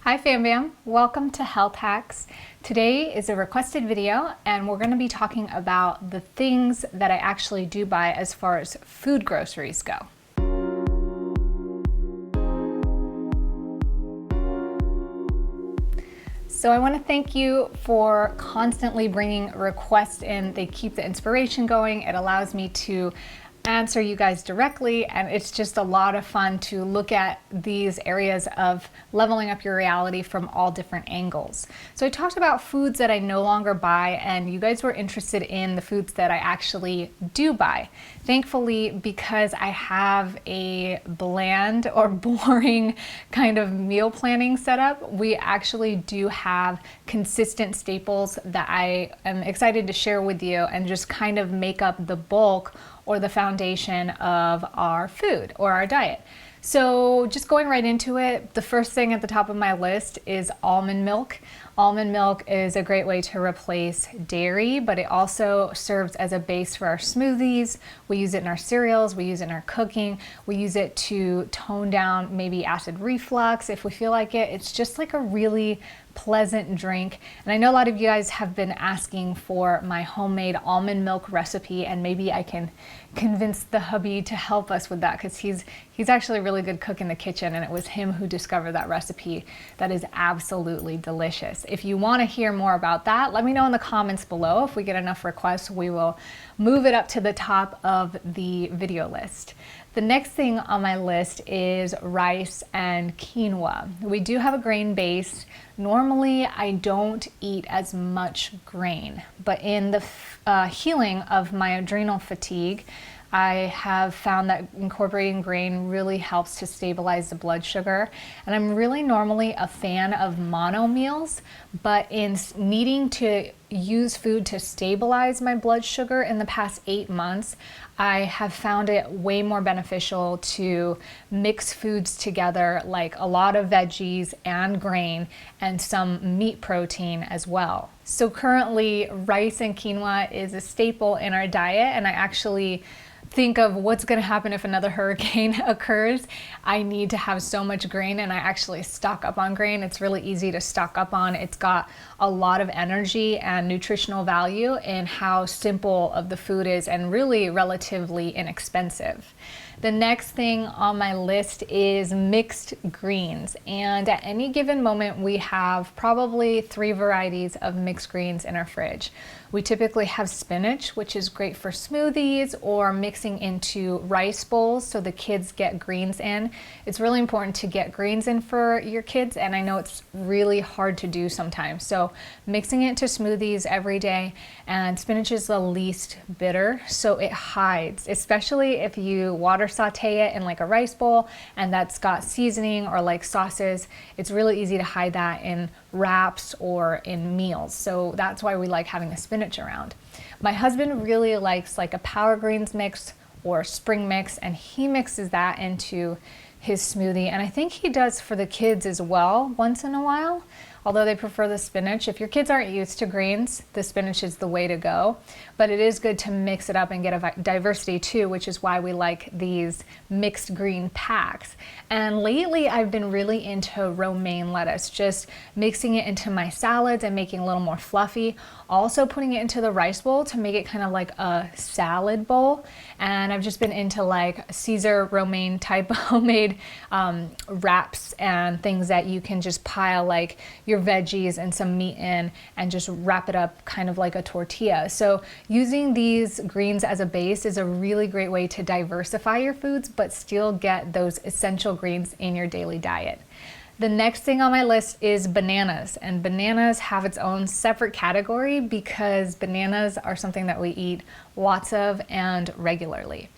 Hi Fam Bam, welcome to Health Hacks. Today is a requested video and we're going to be talking about the things that I actually do buy as far as food groceries go. So I want to thank you for constantly bringing requests in. They keep the inspiration going. It allows me to answer you guys directly, and it's just a lot of fun to look at these areas of leveling up your reality from all different angles. So I talked about foods that I no longer buy, and you guys were interested in the foods that I actually do buy. Thankfully, because I have a bland or boring kind of meal planning setup, we actually do have consistent staples that I am excited to share with you and just kind of make up the bulk or the foundation of our food or our diet. So just going right into it, the first thing at the top of my list is almond milk. Almond milk is a great way to replace dairy, but it also serves as a base for our smoothies. We use it in our cereals, we use it in our cooking, we use it to tone down maybe acid reflux if we feel like it. It's just like a really pleasant drink. And I know a lot of you guys have been asking for my homemade almond milk recipe, and maybe I can convince the hubby to help us with that because he's actually a really good cook in the kitchen, and it was him who discovered that recipe that is absolutely delicious. If you want to hear more about that, let me know in the comments below. If we get enough requests, we will move it up to the top of the video list. The next thing on my list is rice and quinoa. We do have a grain base. Normally, I don't eat as much grain, but in the healing of my adrenal fatigue, I have found that incorporating grain really helps to stabilize the blood sugar. And I'm really normally a fan of mono meals, but in needing to use food to stabilize my blood sugar in the past 8 months, I have found it way more beneficial to mix foods together, like a lot of veggies and grain and some meat protein as well. So currently, rice and quinoa is a staple in our diet, and I actually think of what's going to happen if another hurricane occurs. I need to have so much grain, and I actually stock up on grain. It's really easy to stock up on. It's got a lot of energy and nutritional value in how simple of the food is and really relatively inexpensive. The next thing on my list is mixed greens, and at any given moment we have probably 3 varieties of mixed greens in our fridge. We typically have spinach, which is great for smoothies or mixing into rice bowls so the kids get greens in. It's really important to get greens in for your kids, and I know it's really hard to do sometimes. So mixing it into smoothies every day, and spinach is the least bitter, so it hides, especially if you water saute it in like a rice bowl and that's got seasoning or like sauces. It's really easy to hide that in wraps or in meals. So that's why we like having the spinach around. My husband really likes like a power greens mix or spring mix, and he mixes that into his smoothie, and I think he does for the kids as well once in a while, although they prefer the spinach. If your kids aren't used to greens, the spinach is the way to go, but it is good to mix it up and get a diversity too, which is why we like these mixed green packs. And lately I've been really into romaine lettuce, just mixing it into my salads and making it a little more fluffy, also putting it into the rice bowl to make it kind of like a salad bowl. And I've just been into like Caesar romaine type homemade wraps and things that you can just pile like your veggies and some meat in and just wrap it up kind of like a tortilla. So using these greens as a base is a really great way to diversify your foods but still get those essential greens in your daily diet. The next thing on my list is bananas, and bananas have its own separate category because bananas are something that we eat lots of and regularly.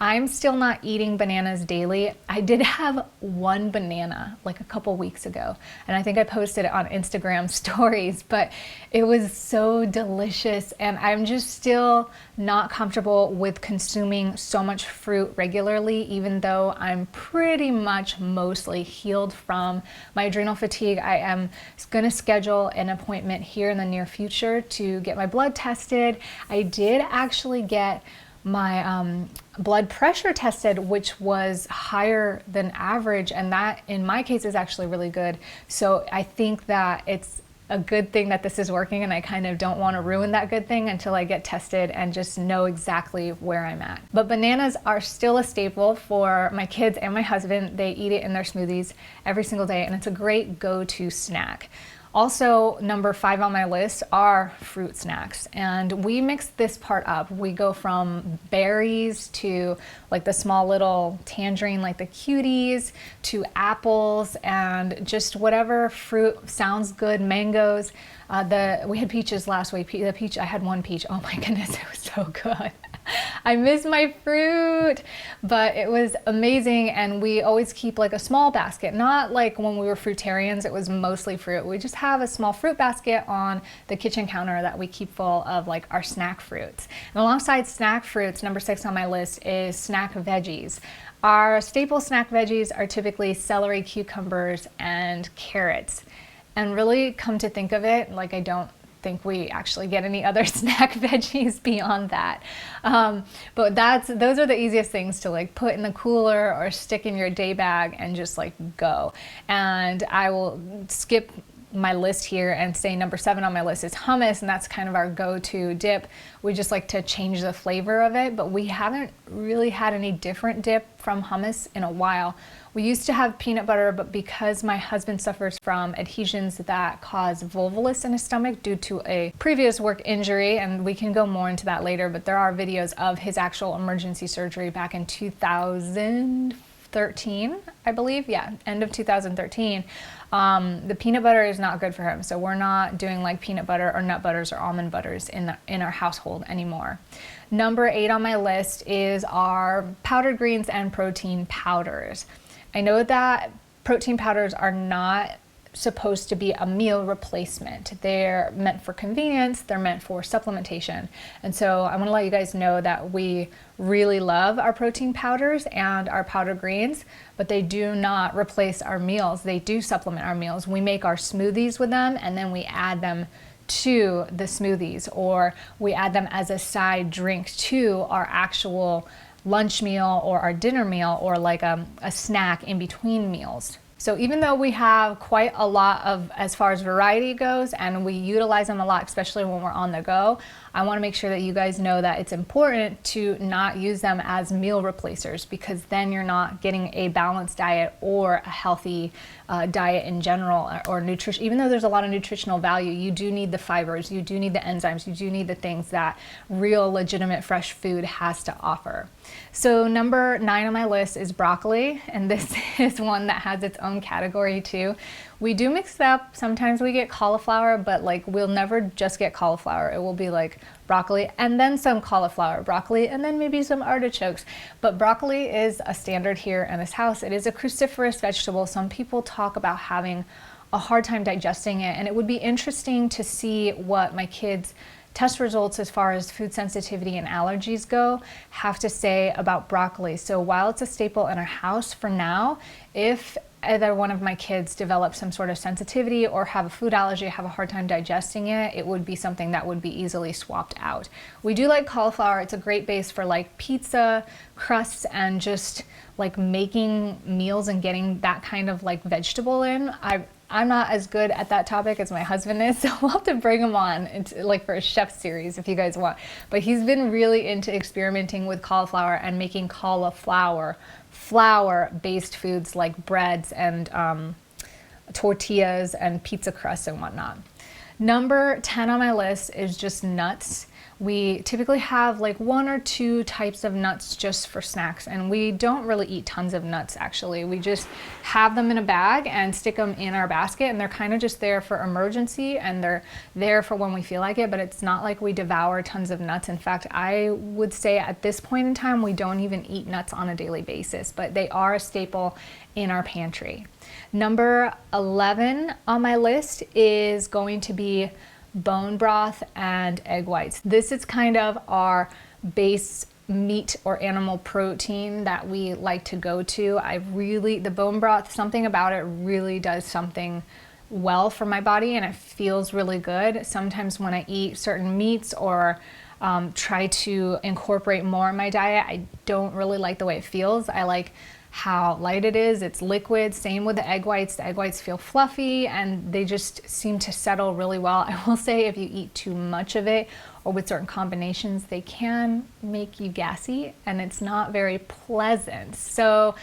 I'm still not eating bananas daily. I did have one banana like a couple weeks ago, and I think I posted it on Instagram stories, but it was so delicious, and I'm just still not comfortable with consuming so much fruit regularly, even though I'm pretty much mostly healed from my adrenal fatigue. I am going to schedule an appointment here in the near future to get my blood tested. I did actually get my blood pressure tested, which was higher than average, and that in my case is actually really good. So I think that it's a good thing that this is working, and I kind of don't want to ruin that good thing until I get tested and just know exactly where I'm at. But bananas are still a staple for my kids and my husband. They eat it in their smoothies every single day, and it's a great go-to snack. Also, number 5 on my list are fruit snacks, and we mix this part up. We go from berries to like the small little tangerine, like the cuties, to apples, and just whatever fruit sounds good. Mangoes. We had peaches last week. I had one peach. Oh my goodness, it was so good. I miss my fruit, but it was amazing. And we always keep like a small basket, not like when we were fruitarians, it was mostly fruit. We just have a small fruit basket on the kitchen counter that we keep full of like our snack fruits. And alongside snack fruits, number 6 on my list is snack veggies. Our staple snack veggies are typically celery, cucumbers, and carrots. And really, come to think of it, like I don't think we actually get any other snack veggies beyond that. But those are the easiest things to like put in the cooler or stick in your day bag and just like go. And I will skip my list here and say number 7 on my list is hummus, and that's kind of our go-to dip. We just like to change the flavor of it, but we haven't really had any different dip from hummus in a while. We used to have peanut butter, but because my husband suffers from adhesions that cause volvulus in his stomach due to a previous work injury, and we can go more into that later, but there are videos of his actual emergency surgery back in 2013, I believe. Yeah, end of 2013. The peanut butter is not good for him, so we're not doing like peanut butter or nut butters or almond butters in our household anymore. Number 8 on my list is our powdered greens and protein powders. I know that protein powders are not supposed to be a meal replacement. They're meant for convenience, they're meant for supplementation. And so I want to let you guys know that we really love our protein powders and our powdered greens, but they do not replace our meals. They do supplement our meals. We make our smoothies with them, and then we add them to the smoothies, or we add them as a side drink to our actual lunch meal or our dinner meal, or like a snack in between meals. So even though we have quite a lot of, as far as variety goes, and we utilize them a lot, especially when we're on the go, I want to make sure that you guys know that it's important to not use them as meal replacers, because then you're not getting a balanced diet or a healthy diet in general, or nutrition. Even though there's a lot of nutritional value, you do need the fibers, you do need the enzymes, you do need the things that real legitimate fresh food has to offer. So number 9 on my list is broccoli, and this is one that has its own category too. We do mix it up. Sometimes we get cauliflower, but like we'll never just get cauliflower. It will be like broccoli and then some cauliflower, broccoli and then maybe some artichokes. But broccoli is a standard here in this house. It is a cruciferous vegetable. Some people talk about having a hard time digesting it, and it would be interesting to see what my kids' test results as far as food sensitivity and allergies go have to say about broccoli. So while it's a staple in our house for now, if either one of my kids develop some sort of sensitivity or have a food allergy, have a hard time digesting it, it would be something that would be easily swapped out. We do like cauliflower. It's a great base for like pizza crusts and just like making meals and getting that kind of like vegetable in. I'm not as good at that topic as my husband is, so we'll have to bring him on like for a chef series if you guys want. But he's been really into experimenting with cauliflower and making cauliflower flour-based foods like breads and tortillas and pizza crusts and whatnot. Number 10 on my list is just nuts. We typically have like 1 or 2 types of nuts just for snacks, and we don't really eat tons of nuts actually. We just have them in a bag and stick them in our basket, and they're kind of just there for emergency, and they're there for when we feel like it, but it's not like we devour tons of nuts. In fact, I would say at this point in time, we don't even eat nuts on a daily basis, but they are a staple in our pantry. Number 11 on my list is going to be bone broth and egg whites. This is kind of our base meat or animal protein that we like to go to. The bone broth, something about it really does something well for my body, and it feels really good. Sometimes when I eat certain meats or try to incorporate more in my diet. I don't really like the way it feels. I like how light it is. It's liquid. Same with the egg whites. The egg whites feel fluffy and they just seem to settle really well. I will say if you eat too much of it or with certain combinations, they can make you gassy and it's not very pleasant. So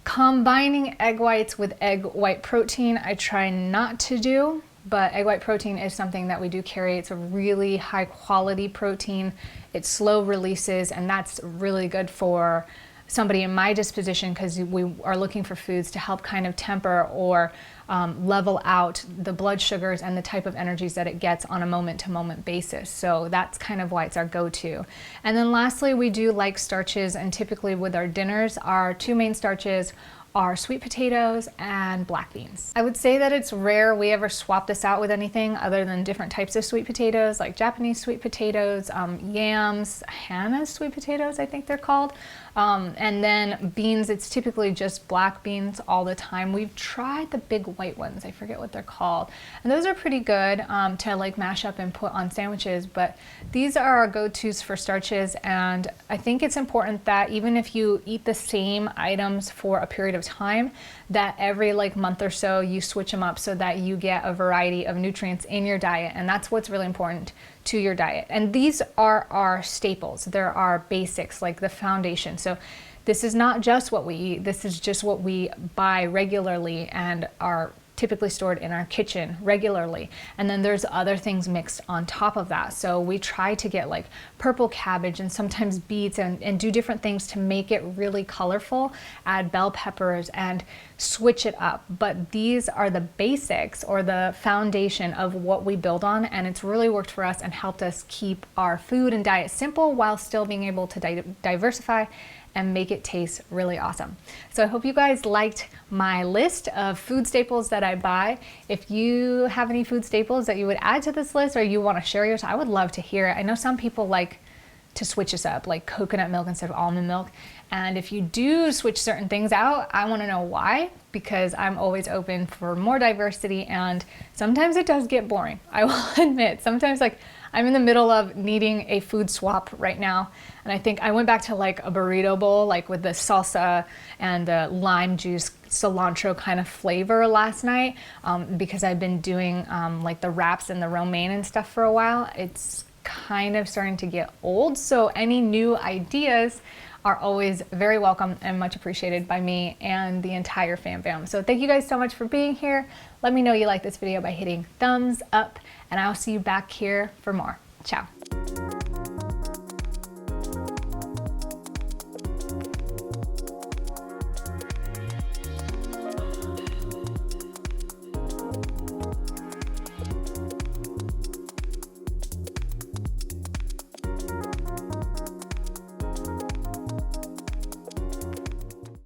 combining egg whites with egg white protein, I try not to do, but egg white protein is something that we do carry. It's a really high quality protein. It slow releases, and that's really good for somebody in my disposition because we are looking for foods to help kind of temper or level out the blood sugars and the type of energies that it gets on a moment-to-moment basis. So that's kind of why it's our go-to. And then lastly, we do like starches, and typically with our dinners, our two main starches are sweet potatoes and black beans. I would say that it's rare we ever swap this out with anything other than different types of sweet potatoes, like Japanese sweet potatoes, yams, Hannah's sweet potatoes, I think they're called. And then beans, it's typically just black beans all the time. We've tried the big white ones, I forget what they're called. And those are pretty good to like mash up and put on sandwiches, but these are our go-tos for starches. And I think it's important that even if you eat the same items for a period of time, that every like month or so you switch them up so that you get a variety of nutrients in your diet. And that's what's really important to your diet. And these are our staples. They're our basics, like the foundation. So this is not just what we eat. This is just what we buy regularly and are typically stored in our kitchen regularly. And then there's other things mixed on top of that. So we try to get like purple cabbage and sometimes beets and do different things to make it really colorful, add bell peppers and switch it up. But these are the basics or the foundation of what we build on. And it's really worked for us and helped us keep our food and diet simple while still being able to diversify and make it taste really awesome. So I hope you guys liked my list of food staples that I buy. If you have any food staples that you would add to this list or you want to share yours, I would love to hear it. I know some people like to switch this up, like coconut milk instead of almond milk. And if you do switch certain things out, I want to know why, because I'm always open for more diversity, and sometimes it does get boring. I will admit, sometimes like I'm in the middle of needing a food swap right now. And I think I went back to like a burrito bowl, like with the salsa and the lime juice, cilantro kind of flavor last night, because I've been doing like the wraps and the romaine and stuff for a while. It's kind of starting to get old. So any new ideas are always very welcome and much appreciated by me and the entire fam bam. So thank you guys so much for being here. Let me know you like this video by hitting thumbs up, and I'll see you back here for more. Ciao.